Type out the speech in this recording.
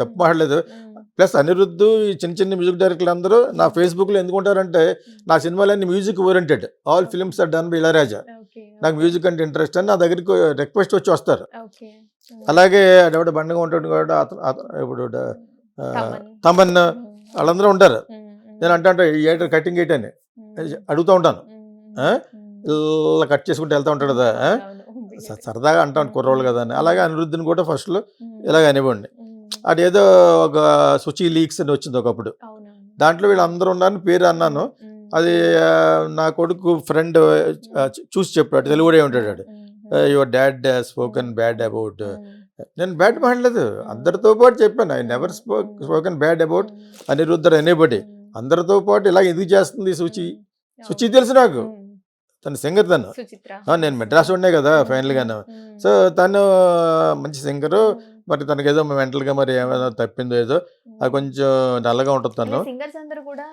తప్పు మాట్లాడలేదు. ప్లస్ అనిరుద్ధ్ ఈ చిన్న చిన్న మ్యూజిక్ డైరెక్టర్లు అందరూ నా ఫేస్బుక్లో ఎందుకుంటారంటే నా సినిమాలన్నీ music oriented, all films are done by Ilaiyaraaja, నాకు మ్యూజిక్ అంటే ఇంట్రెస్ట్ అని నా దగ్గరికి రిక్వెస్ట్ వచ్చి వస్తారు. అలాగే అడవిడ బండగా ఉంటాడు కూడా ఇప్పుడు తమన్ వాళ్ళందరూ ఉంటారు. నేను అంటే ఏటర్ కటింగ్ ఎయిట్ అని అడుగుతూ ఉంటాను, ఇలా కట్ చేసుకుంటూ వెళ్తూ ఉంటాడు కదా, సరదాగా అంటాను కుర్రోళ్ళు కదా అని. అలాగే అనిరుద్ధిని కూడా ఫస్ట్లో ఇలాగ అనివ్వండి. అదేదో ఒక శుచి లీక్స్ అని వచ్చింది ఒకప్పుడు, దాంట్లో వీళ్ళందరూ ఉన్నారని పేరు అన్నాను. అది నా కొడుకు ఫ్రెండ్ చూసి చెప్పాడు, తెలుగుడే ఉంటాడు, your dad spoken bad about. నేను బ్యాడ్ మాట్లాడలేదు, అందరితో పాటు చెప్పాను, I never spoken bad about Anirudh anybody. అందరితో పాటు ఇలా ఎందుకు చేస్తుంది శుచి తెలుసు నాకు, తను సింగర్, తను నేను మెడ్రాస్ ఉండే కదా ఫైనల్గాను. సో తను మంచి సింగరు, మరి తనకేదో మెంటల్గా మరి ఏమైనా తప్పిందో ఏదో, అది కొంచెం డల్గా ఉంటుంది తను.